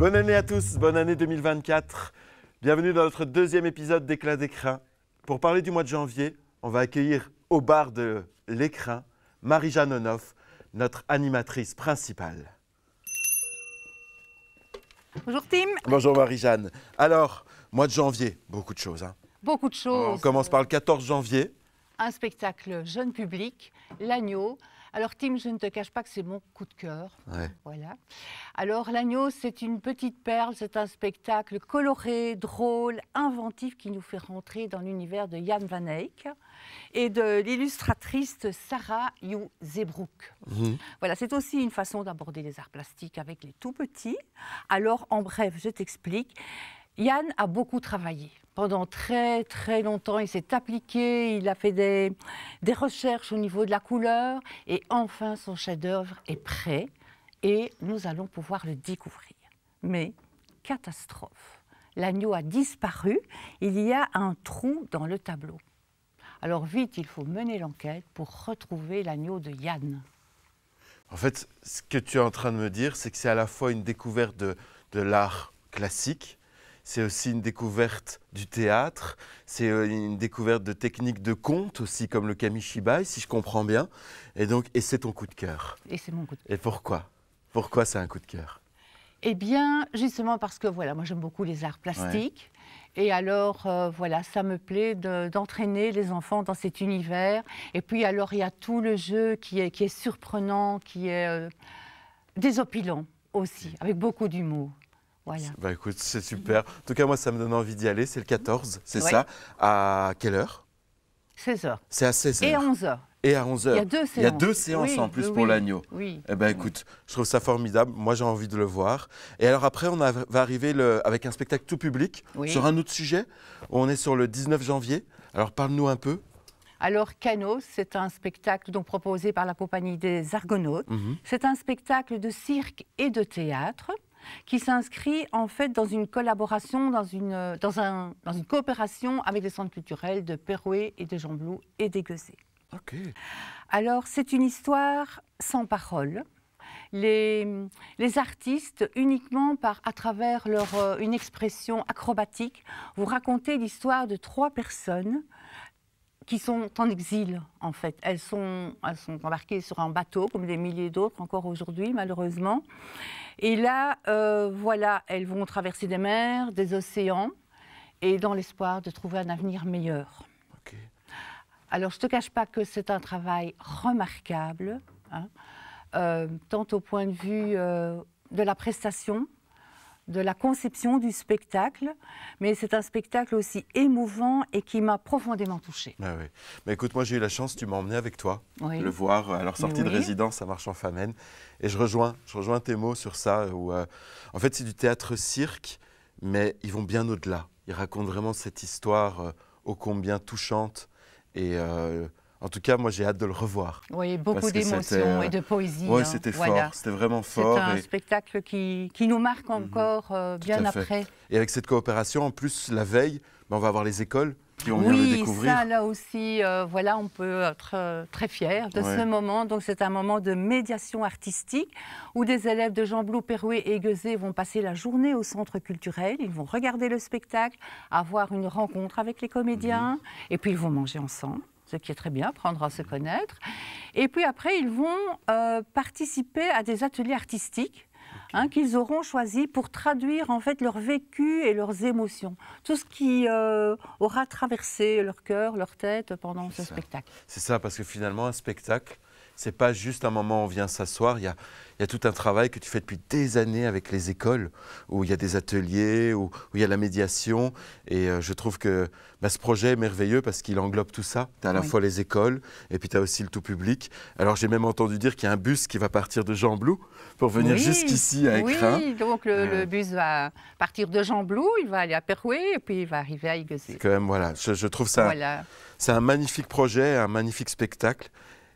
Bonne année à tous, bonne année 2024. Bienvenue dans notre deuxième épisode d'Éclat d'écrin. Pour parler du mois de janvier, on va accueillir au bar de l'Écrin Marie-Jeanne Onoff, notre animatrice principale. Bonjour Tim. Bonjour Marie-Jeanne. Alors, mois de janvier, beaucoup de choses. Beaucoup de choses. On commence par le 14 janvier. Un spectacle jeune public, L'Agneau. Alors Tim, je ne te cache pas que c'est mon coup de cœur. Ouais. Voilà. Alors L'Agneau, c'est une petite perle, c'est un spectacle coloré, drôle, inventif qui nous fait rentrer dans l'univers de Jan van Eyck et de l'illustratrice Sarah Hugh Zeebroek. Voilà, c'est aussi une façon d'aborder les arts plastiques avec les tout petits. Alors en bref, je t'explique. Jan a beaucoup travaillé. Pendant très très longtemps, il s'est appliqué, il a fait des recherches au niveau de la couleur et enfin son chef-d'œuvre est prêt et nous allons pouvoir le découvrir. Mais catastrophe, l'agneau a disparu, il y a un trou dans le tableau. Alors vite, il faut mener l'enquête pour retrouver l'agneau de Jan. En fait, ce que tu es en train de me dire, c'est que c'est à la fois une découverte de l'art classique, c'est aussi une découverte du théâtre, c'est une découverte de techniques de conte aussi, comme le kamishibai, si je comprends bien. Et c'est ton coup de cœur. Et c'est mon coup de cœur. Et pourquoi? Pourquoi c'est un coup de cœur? Eh bien, justement parce que voilà, moi j'aime beaucoup les arts plastiques. Ouais. Et alors, voilà, ça me plaît d'entraîner les enfants dans cet univers. Et puis alors, il y a tout le jeu qui est surprenant, qui est désopilant aussi, avec beaucoup d'humour. Voilà. Bah écoute, c'est super. En tout cas, moi, ça me donne envie d'y aller. C'est le 14, c'est ouais. ça. À quelle heure? 16h. C'est à 16h. Et à 11h. Et à 11h. Il y a deux séances. Il y a deux séances oui, en plus oui, pour l'agneau. Oui. Eh ben écoute, je trouve ça formidable. Moi, j'ai envie de le voir. Et alors après, va arriver avec un spectacle tout public sur un autre sujet. On est sur le 19 janvier. Alors parle-nous un peu. Alors, Canos, c'est un spectacle donc proposé par la compagnie des Argonautes. C'est un spectacle de cirque et de théâtre qui s'inscrit en fait dans une collaboration, dans une coopération avec les centres culturels de Perouet et de Gembloux et d'Aiguezé. Okay. Alors, c'est une histoire sans parole. Les artistes, uniquement à travers une expression acrobatique, vous racontez l'histoire de 3 personnes qui sont en exil, en fait. Elles sont embarquées sur un bateau, comme des milliers d'autres encore aujourd'hui, malheureusement. Et là, voilà, elles vont traverser des mers, des océans, et dans l'espoir de trouver un avenir meilleur. Okay. Alors, je ne te cache pas que c'est un travail remarquable, tant au point de vue de la prestation, de la conception du spectacle, mais c'est un spectacle aussi émouvant et qui m'a profondément touchée. Ah oui. Mais écoute, moi j'ai eu la chance, tu m'as emmené avec toi, le voir à leur sortie de oui. résidence à Marchand-Famenne. Et je rejoins tes mots sur ça, où en fait c'est du théâtre-cirque, mais ils vont bien au-delà. Ils racontent vraiment cette histoire ô combien touchante et en tout cas, moi, j'ai hâte de le revoir. Oui, beaucoup d'émotions et de poésie. Oui, c'était fort, c'était vraiment fort. C'est un spectacle qui nous marque encore bien après. Et avec cette coopération, en plus, la veille, on va avoir les écoles qui vont venir le découvrir. Oui, ça, là aussi, voilà, on peut être très fiers de ce moment. Donc, c'est un moment de médiation artistique où des élèves de Gembloux, Perouet et Aiguezé vont passer la journée au centre culturel. Ils vont regarder le spectacle, avoir une rencontre avec les comédiens, et puis ils vont manger ensemble. Ce qui est très bien, apprendre à se connaître. Et puis après, ils vont participer à des ateliers artistiques qu'ils auront choisis pour traduire en fait leur vécu et leurs émotions. Tout ce qui aura traversé leur cœur, leur tête pendant ce spectacle. C'est ça, parce que finalement, un spectacle, c'est pas juste un moment où on vient s'asseoir. Il y a tout un travail que tu fais depuis des années avec les écoles, où il y a des ateliers, où il y a la médiation. Et je trouve que ce projet est merveilleux parce qu'il englobe tout ça. Tu as à la fois les écoles et puis tu as aussi le tout public. Alors j'ai même entendu dire qu'il y a un bus qui va partir de Gembloux pour venir jusqu'ici à Écrin. Oui, donc le bus va partir de Gembloux, il va aller à Perouet et puis il va arriver à Aiguezé. Quand même, voilà, je trouve ça, c'est un magnifique projet, un magnifique spectacle.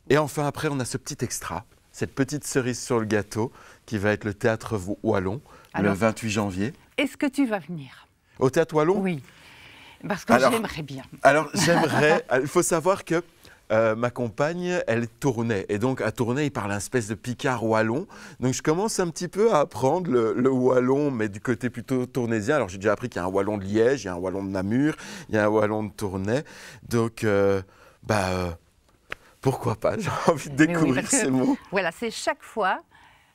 Et enfin, après, on a ce petit extra, cette petite cerise sur le gâteau qui va être le Théâtre Wallon, le 28 janvier. Est-ce que tu vas venir? Au Théâtre Wallon? Oui, parce que j'aimerais bien. Alors, j'aimerais. Il faut savoir que ma compagne, elle tournait. Et donc, à Tournai, il parle un espèce de picard wallon. Donc, je commence un petit peu à apprendre le wallon, mais du côté plutôt tournaisien. Alors, j'ai déjà appris qu'il y a un wallon de Liège, il y a un wallon de Namur, il y a un wallon de Tournai. Donc, pourquoi pas? J'ai envie de découvrir ces mots. Voilà, c'est chaque fois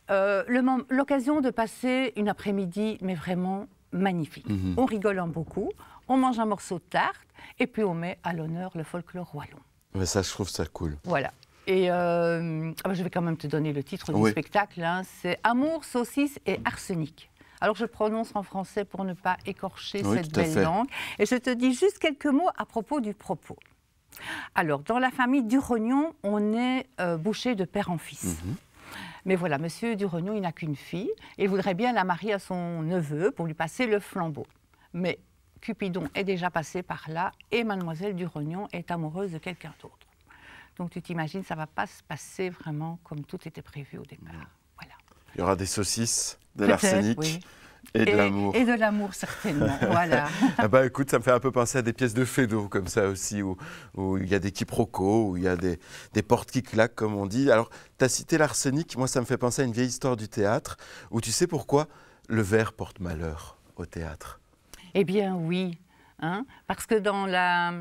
l'occasion de passer une après-midi, mais vraiment magnifique. On rigole beaucoup, on mange un morceau de tarte, et puis on met à l'honneur le folklore wallon. Mais ça, je trouve ça cool. Voilà. Et je vais quand même te donner le titre du spectacle. Hein. C'est Amour, saucisse et arsenic. Alors je le prononce en français pour ne pas écorcher cette belle langue. Et je te dis juste quelques mots à propos du propos. Alors, dans la famille Durognon, on est bouché de père en fils. Mais voilà, monsieur Durognon, il n'a qu'une fille. Il voudrait bien la marier à son neveu pour lui passer le flambeau. Mais Cupidon est déjà passé par là et mademoiselle Durognon est amoureuse de quelqu'un d'autre. Donc tu t'imagines, ça ne va pas se passer vraiment comme tout était prévu au départ. Voilà. Il y aura des saucisses, de l'arsenic et de l'amour. Et de l'amour, certainement, voilà. Ah bah écoute, ça me fait un peu penser à des pièces de Feydeau comme ça aussi, où il y a des quiproquos, où il y a des portes qui claquent, comme on dit. Alors, tu as cité l'arsenic, moi ça me fait penser à une vieille histoire du théâtre, où tu sais pourquoi le verre porte malheur au théâtre? Eh bien oui, hein, parce que dans la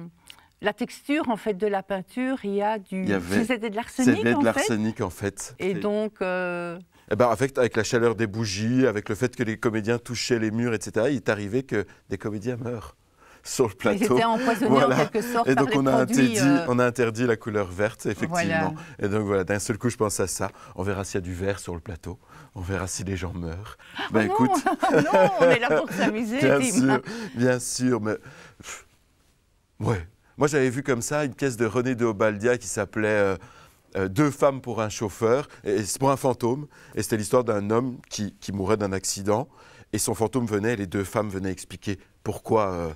texture en fait de la peinture, il y a c'était de l'arsenic en fait. C'était de l'arsenic en fait. Et donc. Avec la chaleur des bougies, avec le fait que les comédiens touchaient les murs, etc., il est arrivé que des comédiens meurent sur le plateau. Ils étaient empoisonnés en quelque sorte. Et donc par les produits, on a interdit la couleur verte, effectivement. Voilà. Et donc voilà, d'un seul coup, je pense à ça. On verra s'il y a du vert sur le plateau. On verra si les gens meurent. Écoute, non, on est là pour s'amuser. Bien sûr, mais ouais. Moi, j'avais vu comme ça une pièce de René de Obaldia qui s'appelait Deux femmes pour un chauffeur, et c'est pour un fantôme. Et c'était l'histoire d'un homme qui mourait d'un accident. Et son fantôme venait, et les deux femmes venaient expliquer pourquoi.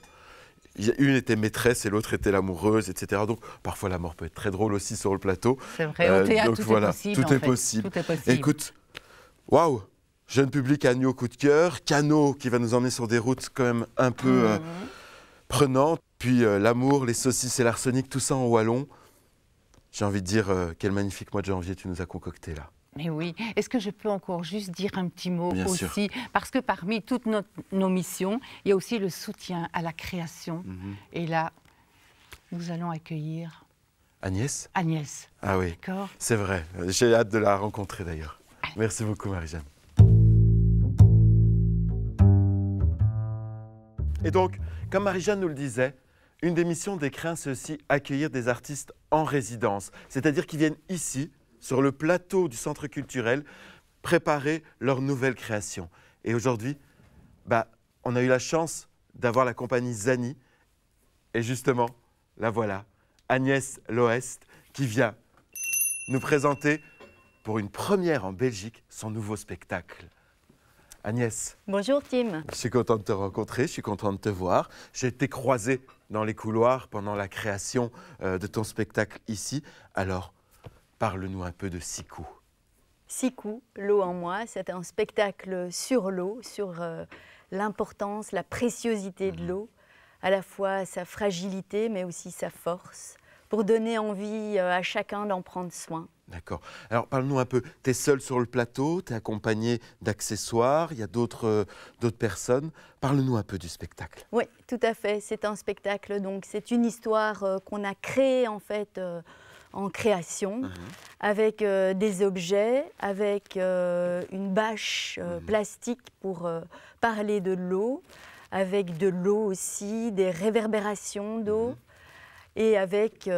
Une était maîtresse et l'autre était l'amoureuse, etc. Donc, parfois, la mort peut être très drôle aussi sur le plateau. C'est vrai, au théâtre, donc, tout est possible. Tout est possible. Écoute, waouh, jeune public, agneau, coup de cœur. Canot qui va nous emmener sur des routes quand même un peu prenantes. Puis l'amour, les saucisses et l'arsenic, tout ça en wallon. J'ai envie de dire, quel magnifique mois de janvier tu nous as concocté là. Mais oui. Est-ce que je peux encore juste dire un petit mot Bien aussi sûr. Parce que parmi toutes nos missions, il y a aussi le soutien à la création. Et là, nous allons accueillir... Agnès? Agnès. Ah oui, d'accord. C'est vrai. J'ai hâte de la rencontrer d'ailleurs. Merci beaucoup Marie-Jeanne. Et donc, comme Marie-Jeanne nous le disait, une des missions d'Écrin, c'est aussi accueillir des artistes en résidence, c'est-à-dire qui viennent ici, sur le plateau du Centre culturel, préparer leur nouvelle création. Et aujourd'hui, on a eu la chance d'avoir la compagnie Zani, et justement, la voilà, Agnès Loest, qui vient nous présenter, pour une première en Belgique, son nouveau spectacle. Agnès. Bonjour Tim. Je suis content de te rencontrer, je suis content de te voir. J'ai été croisé dans les couloirs pendant la création de ton spectacle ici. Alors, parle-nous un peu de Sikou. Sikou, l'eau en moi, c'est un spectacle sur l'eau, sur l'importance, la préciosité de l'eau, à la fois sa fragilité mais aussi sa force, pour donner envie à chacun d'en prendre soin. D'accord. Alors, parle-nous un peu. Tu es seul sur le plateau, tu es accompagné d'accessoires, il y a d'autres personnes. Parle-nous un peu du spectacle. Oui, tout à fait. C'est un spectacle, donc c'est une histoire qu'on a créée en fait en création, avec des objets, avec une bâche plastique pour parler de l'eau, avec de l'eau aussi, des réverbérations d'eau, et avec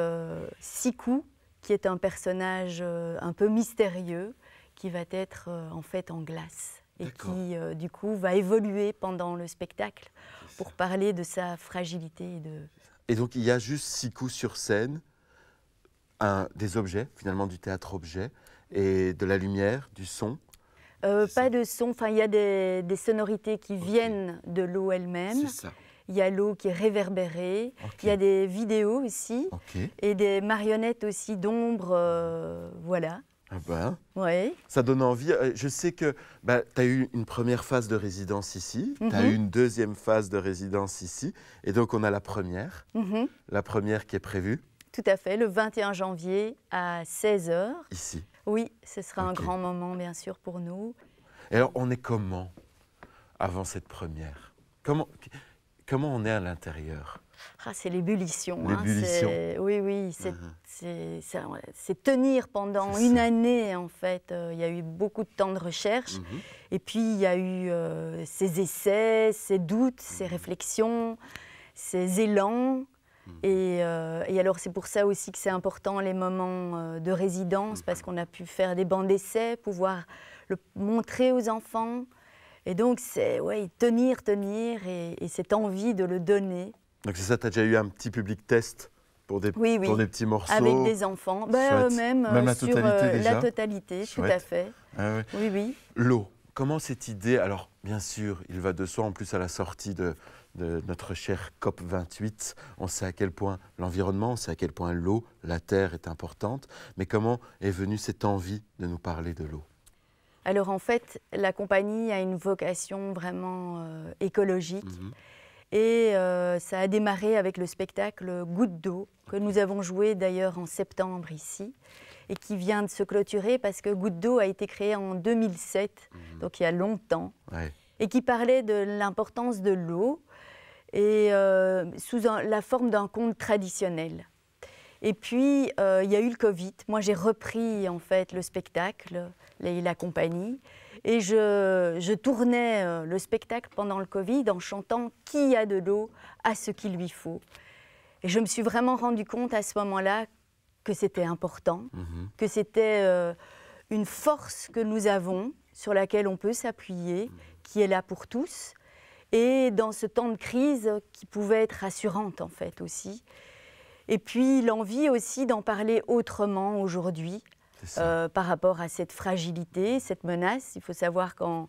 Sikou, qui est un personnage un peu mystérieux, qui va être en fait en glace et qui du coup va évoluer pendant le spectacle pour parler de sa fragilité. Et donc il y a juste Sikou sur scène, des objets, finalement du théâtre-objet, et de la lumière, du son. Pas de son, enfin il y a des sonorités qui viennent de l'eau elle-même. C'est ça. Il y a l'eau qui est réverbérée, il y a des vidéos aussi, et des marionnettes aussi d'ombre, voilà. Ah ben, ouais. Ça donne envie. Je sais que tu as eu une première phase de résidence ici, tu as eu une deuxième phase de résidence ici, et donc on a la première qui est prévue. tout à fait, le 21 janvier à 16 h. Ici. Oui, ce sera un Ok. grand moment, bien sûr, pour nous. Et alors, on est comment avant cette première? Comment on est à l'intérieur? Ah, c'est l'ébullition. L'ébullition. Oui, oui, c'est tenir pendant C'est une ça. année, en fait. Il y a eu beaucoup de temps de recherche. Mhm. Et puis, il y a eu ces essais, ces doutes, ces réflexions, ces élans. Et alors, c'est pour ça aussi que c'est important les moments de résidence, parce qu'on a pu faire des bancs d'essai, pouvoir le montrer aux enfants. Et donc, c'est tenir et cette envie de le donner. Donc c'est ça, tu as déjà eu un petit public test pour des, Oui, oui. pour des petits morceaux? Avec des enfants, Chouette. même la sur totalité déjà? la totalité, Chouette. tout à fait. Ah ouais. Oui, oui. L'eau, comment cette idée, alors bien sûr, il va de soi, en plus à la sortie de notre chère COP28, on sait à quel point l'environnement, on sait à quel point l'eau, la terre est importante, mais comment est venue cette envie de nous parler de l'eau? Alors en fait, la compagnie a une vocation vraiment écologique. Mhm. Et ça a démarré avec le spectacle Goutte d'eau, que nous avons joué d'ailleurs en septembre ici, et qui vient de se clôturer parce que Goutte d'eau a été créé en 2007, donc il y a longtemps, Ouais. et qui parlait de l'importance de l'eau, et sous la forme d'un conte traditionnel. Et puis, il y a eu le Covid. Moi, j'ai repris en fait le spectacle, la compagnie, et je tournais le spectacle pendant le Covid en chantant « Qui a de l'eau a ce qu'il lui faut ». Et je me suis vraiment rendu compte à ce moment-là que c'était important, que c'était une force que nous avons, sur laquelle on peut s'appuyer, qui est là pour tous, et dans ce temps de crise qui pouvait être rassurante en fait aussi. Et puis l'envie aussi d'en parler autrement aujourd'hui par rapport à cette fragilité, cette menace. Il faut savoir qu'en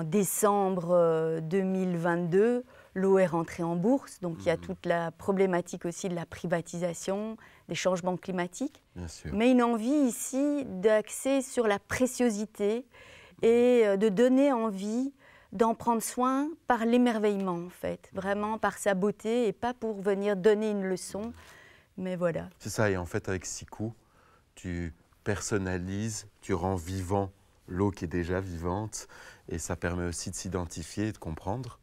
décembre 2022, l'eau est rentrée en bourse, donc il y a toute la problématique aussi de la privatisation, des changements climatiques. Bien sûr. Mais une envie ici d'axer sur la préciosité et de donner envie d'en prendre soin par l'émerveillement en fait, vraiment par sa beauté et pas pour venir donner une leçon, mais voilà. C'est ça, et en fait avec Sikou, tu personnalises, tu rends vivant l'eau qui est déjà vivante, et ça permet aussi de s'identifier et de comprendre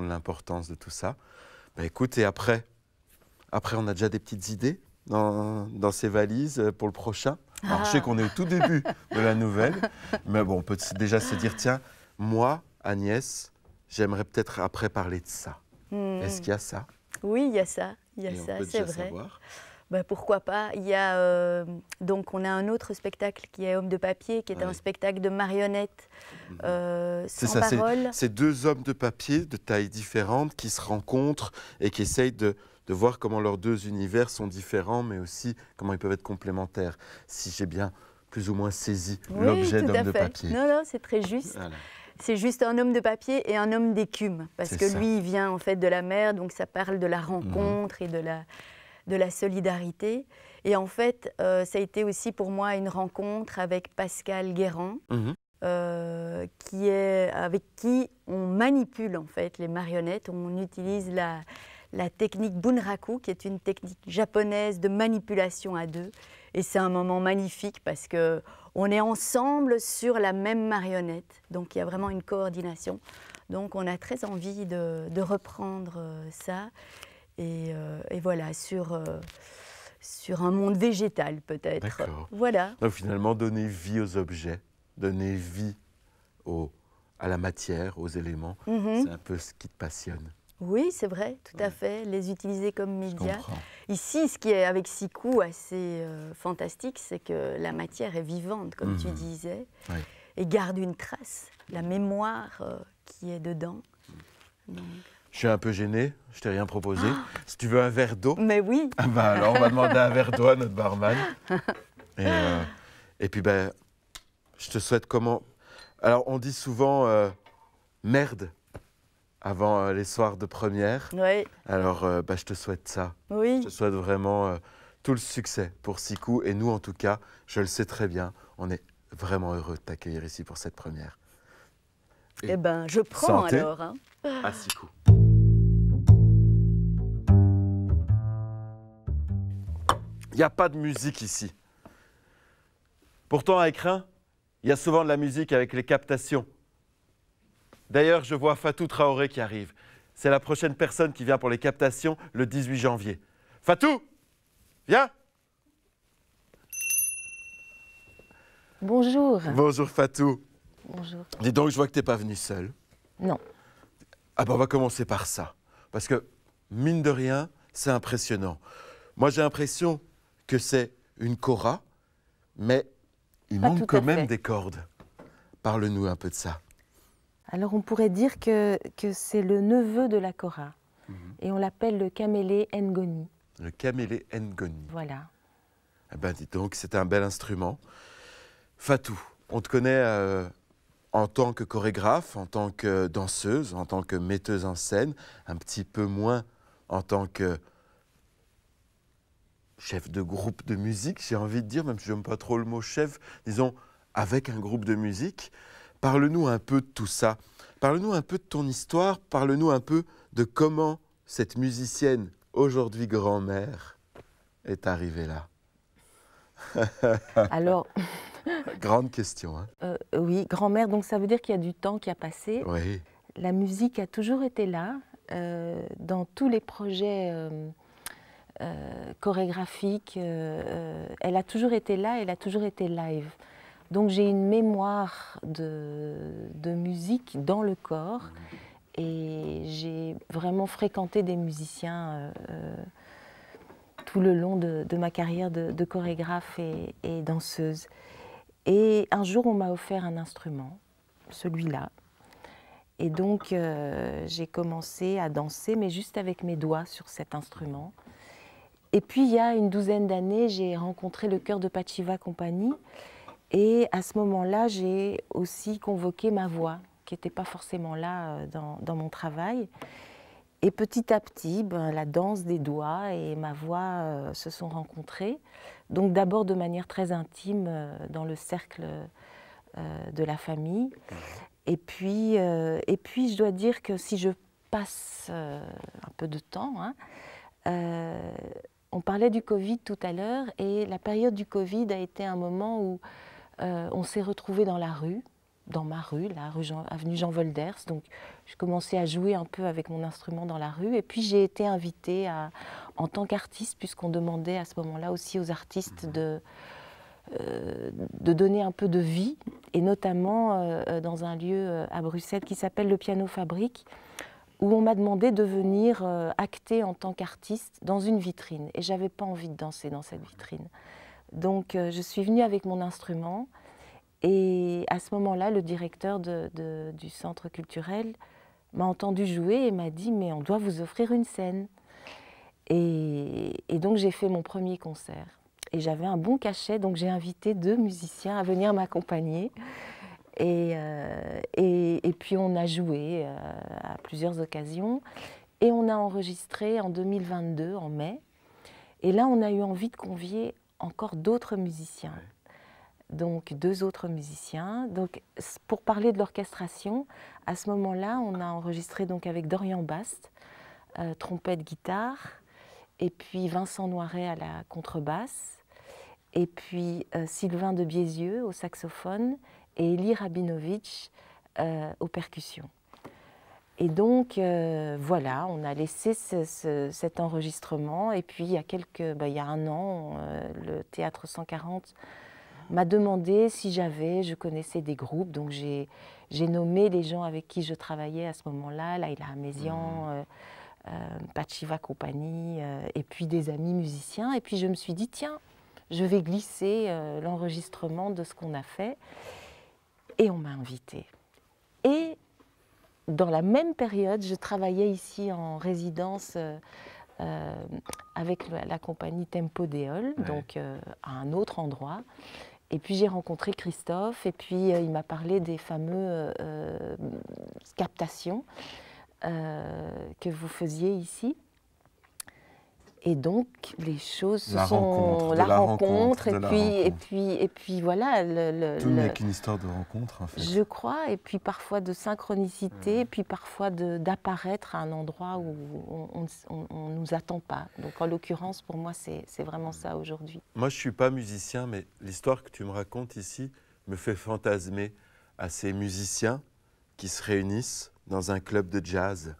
l'importance de tout ça. Bah, écoute, et après on a déjà des petites idées dans ces valises pour le prochain. Alors je sais qu'on est au tout début de la nouvelle, mais bon, on peut déjà se dire, tiens, moi, Agnès, j'aimerais peut-être après parler de ça. Est-ce qu'il y a ça? Oui, il y a ça, c'est vrai. Savoir. Ben, pourquoi pas. Il y a, donc on a un autre spectacle qui est Homme de papier, qui est un spectacle de marionnettes sans parole. C'est deux hommes de papier de tailles différentes qui se rencontrent et qui essayent de voir comment leurs deux univers sont différents, mais aussi comment ils peuvent être complémentaires. Si j'ai bien plus ou moins saisi l'objet d'Homme de papier. Non, c'est très juste. Voilà. C'est juste un homme de papier et un homme d'écume, parce que ça. lui, il vient en fait de la mer, donc ça parle de la rencontre et de la solidarité. Et en fait, ça a été aussi pour moi une rencontre avec Pascal Guérand, avec qui on manipule en fait les marionnettes. On utilise la technique bunraku, qui est une technique japonaise de manipulation à deux. Et c'est un moment magnifique parce qu'on est ensemble sur la même marionnette. Donc il y a vraiment une coordination. Donc on a très envie de reprendre ça. Et voilà, sur un monde végétal peut-être. D'accord. Voilà. Donc finalement, donner vie aux objets, donner vie à la matière, aux éléments, c'est un peu ce qui te passionne. Oui, c'est vrai, tout à fait. Les utiliser comme média. Je comprends. Ici, ce qui est avec Sikou assez fantastique, c'est que la matière est vivante, comme tu disais, et garde une trace, la mémoire qui est dedans. Donc... Je suis un peu gêné, je t'ai rien proposé. Si tu veux un verre d'eau, mais oui. Alors on va demander un verre d'eau à notre barman. Et puis je te souhaite comment... Alors on dit souvent merde avant les soirs de première. Oui. Alors je te souhaite ça. Oui. Je te souhaite vraiment tout le succès pour Sikou. Et nous en tout cas, je le sais très bien, on est vraiment heureux de t'accueillir ici pour cette première. Eh ben, je prends santé alors. Hein. À Sikou. Il n'y a pas de musique ici. Pourtant, à Écrin, il y a souvent de la musique avec les captations. D'ailleurs, je vois Fatou Traoré qui arrive. C'est la prochaine personne qui vient pour les captations le 18 janvier. Fatou, viens. Bonjour. Bonjour Fatou. Bonjour. Dis donc, je vois que tu n'es pas venue seule. Non. Ah ben, on va commencer par ça. Parce que, mine de rien, c'est impressionnant. Moi, j'ai l'impression que c'est une kora, mais il Pas manque tout quand à même fait. des cordes. Parle-nous un peu de ça. Alors on pourrait dire que c'est le neveu de la kora. Et on l'appelle le kamele ngoni. Le kamele ngoni. Voilà. Eh ben, dis donc, c'est un bel instrument. Fatou, on te connaît en tant que chorégraphe, en tant que danseuse, en tant que metteuse en scène, un petit peu moins en tant que chef de groupe de musique, j'ai envie de dire, même si je n'aime pas trop le mot chef, disons, avec un groupe de musique. Parle-nous un peu de tout ça. Parle-nous un peu de ton histoire. Parle-nous un peu de comment cette musicienne, aujourd'hui grand-mère, est arrivée là. Alors, Grande question, hein? oui, grand-mère, donc ça veut dire qu'il y a du temps qui a passé. Oui. La musique a toujours été là, dans tous les projets chorégraphiques. Elle a toujours été là, elle a toujours été live. Donc j'ai une mémoire de musique dans le corps et j'ai vraiment fréquenté des musiciens tout le long de ma carrière de chorégraphe et danseuse. Et un jour, on m'a offert un instrument, celui-là. Et donc, j'ai commencé à danser, mais juste avec mes doigts sur cet instrument. Et puis, il y a une douzaine d'années, j'ai rencontré le chœur de Pachiva Company. Et à ce moment-là, j'ai aussi convoqué ma voix, qui n'était pas forcément là dans mon travail. Et petit à petit, la danse des doigts et ma voix se sont rencontrées. Donc d'abord de manière très intime dans le cercle de la famille. Et puis, je dois dire que si je passe un peu de temps, on parlait du Covid tout à l'heure, et la période du Covid a été un moment où on s'est retrouvés dans la rue, dans ma rue, la rue avenue Jean Volders. Donc, je commençais à jouer un peu avec mon instrument dans la rue. Et puis, j'ai été invitée en tant qu'artiste, puisqu'on demandait à ce moment-là aussi aux artistes de donner un peu de vie, et notamment dans un lieu à Bruxelles qui s'appelle le Piano Fabrique, où on m'a demandé de venir acter en tant qu'artiste dans une vitrine. Et je n'avais pas envie de danser dans cette vitrine. Donc, je suis venue avec mon instrument. Et à ce moment-là, le directeur du centre culturel m'a entendu jouer et m'a dit « mais on doit vous offrir une scène ». Et donc j'ai fait mon premier concert. Et j'avais un bon cachet, donc j'ai invité 2 musiciens à venir m'accompagner. Et puis on a joué à plusieurs occasions. Et on a enregistré en 2022, en mai. Et là, on a eu envie de convier encore d'autres musiciens. Donc 2 autres musiciens. Donc, pour parler de l'orchestration, à ce moment-là, on a enregistré donc avec Dorian Bast, trompette, guitare, et puis Vincent Noiret à la contrebasse, et puis Sylvain de Biesieux au saxophone, et Elie Rabinovitch aux percussions. Et donc, voilà, on a laissé cet enregistrement, et puis il y a un an, le Théâtre 140 m'a demandé si je connaissais des groupes, donc j'ai nommé les gens avec qui je travaillais à ce moment-là, Laïla Amézian, Pachiva Company, et puis des amis musiciens. Et puis je me suis dit, tiens, je vais glisser l'enregistrement de ce qu'on a fait. Et on m'a invitée. Et dans la même période, je travaillais ici en résidence avec la compagnie Tempo Deol, donc à un autre endroit. Et puis j'ai rencontré Christophe, et puis il m'a parlé des fameux captations que vous faisiez ici. Et donc, les choses se La sont... rencontre, de la la rencontre, rencontre, de la rencontre. et puis voilà. Tout n'est qu'une histoire de rencontre, en fait. Je crois, et puis parfois de synchronicité, et puis parfois d'apparaître à un endroit où on ne nous attend pas. Donc en l'occurrence, pour moi, c'est vraiment ça aujourd'hui. Moi, je ne suis pas musicien, mais l'histoire que tu me racontes ici me fait fantasmer à ces musiciens qui se réunissent dans un club de jazz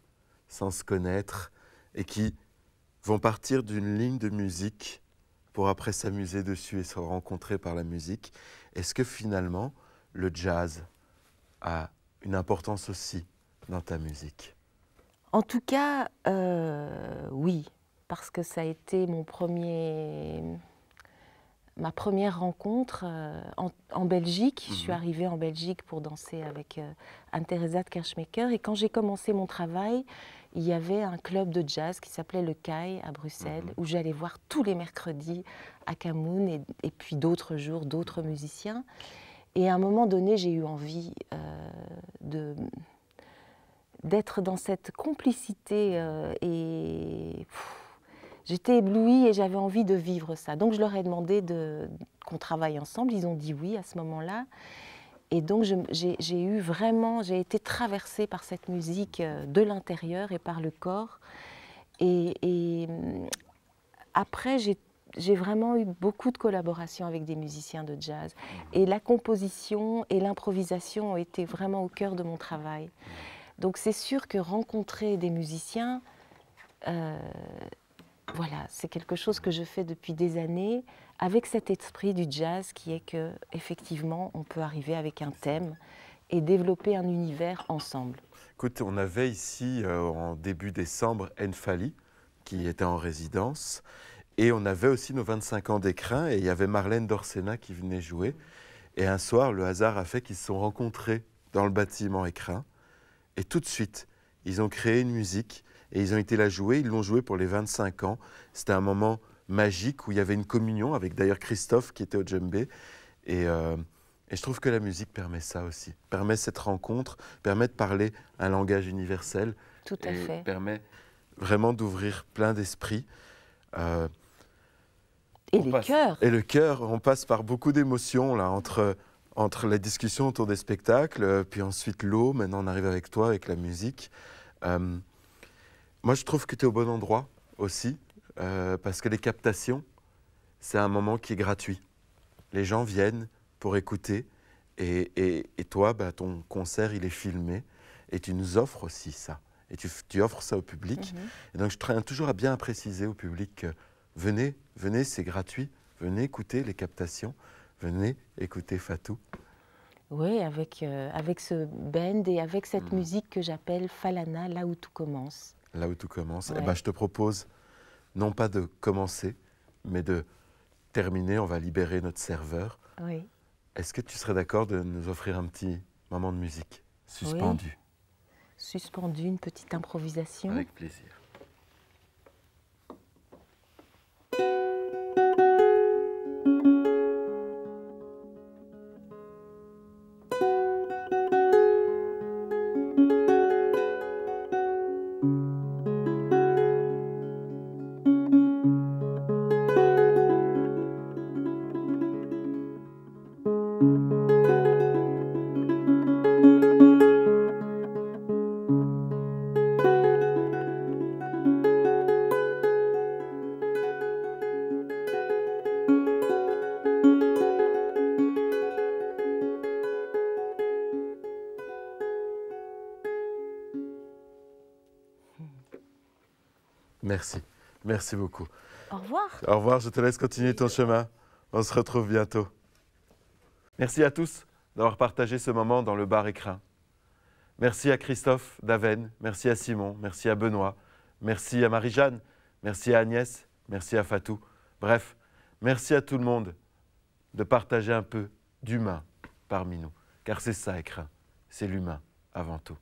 sans se connaître et qui vont partir d'une ligne de musique pour après s'amuser dessus et se rencontrer par la musique. Est-ce que finalement, le jazz a une importance aussi dans ta musique? En tout cas, oui, parce que ça a été ma première rencontre en Belgique. Je suis arrivée en Belgique pour danser avec Anne-Theresa de Kerschmecker. Et quand j'ai commencé mon travail, il y avait un club de jazz qui s'appelait le CAI à Bruxelles, où j'allais voir tous les mercredis à Camoun et puis d'autres jours, d'autres musiciens. Et à un moment donné, j'ai eu envie d'être dans cette complicité j'étais éblouie et j'avais envie de vivre ça. Donc je leur ai demandé qu'on travaille ensemble. Ils ont dit oui à ce moment-là. Et donc j'ai été traversée par cette musique de l'intérieur et par le corps. Et après, j'ai vraiment eu beaucoup de collaborations avec des musiciens de jazz. Et la composition et l'improvisation ont été vraiment au cœur de mon travail. Donc c'est sûr que rencontrer des musiciens, voilà, c'est quelque chose que je fais depuis des années, avec cet esprit du jazz qui est que, effectivement, on peut arriver avec un thème et développer un univers ensemble. Écoute, on avait ici, en début décembre, Enfali, qui était en résidence. Et on avait aussi nos 25 ans d'Écrin, et il y avait Marlène Dorsena qui venait jouer. Et un soir, le hasard a fait qu'ils se sont rencontrés dans le bâtiment Écrin. Et tout de suite, ils ont créé une musique et ils ont été la jouer. Ils l'ont jouée pour les 25 ans. C'était un moment magique où il y avait une communion avec d'ailleurs Christophe qui était au djembé. Et je trouve que la musique permet ça aussi. Permet cette rencontre, permet de parler un langage universel. Tout à fait. Permet vraiment d'ouvrir plein d'esprits. Et les cœurs. Et le cœur, on passe par beaucoup d'émotions là, entre la discussion autour des spectacles, puis ensuite l'eau, maintenant on arrive avec toi, avec la musique. Moi je trouve que tu es au bon endroit aussi, parce que les captations, c'est un moment qui est gratuit. Les gens viennent pour écouter, et toi, bah, ton concert il est filmé, et tu nous offres aussi ça. Et tu offres ça au public. Et donc je tiens toujours à bien préciser au public que venez, c'est gratuit, venez écouter les captations, venez écouter Fatou. Oui, avec ce band et avec cette musique que j'appelle Falana, là où tout commence. Là où tout commence. Ouais. Eh ben, je te propose non pas de commencer, mais de terminer. On va libérer notre serveur. Oui. Est-ce que tu serais d'accord de nous offrir un petit moment de musique suspendu? Oui. Suspendu, une petite improvisation. Avec plaisir. Merci. Merci beaucoup. Au revoir. Au revoir, je te laisse continuer ton chemin. On se retrouve bientôt. Merci à tous d'avoir partagé ce moment dans le bar Écrin. Merci à Christophe Daven, merci à Simon, merci à Benoît, merci à Marie-Jeanne, merci à Agnès, merci à Fatou. Bref, merci à tout le monde de partager un peu d'humain parmi nous. Car c'est ça, Écrin, c'est l'humain avant tout.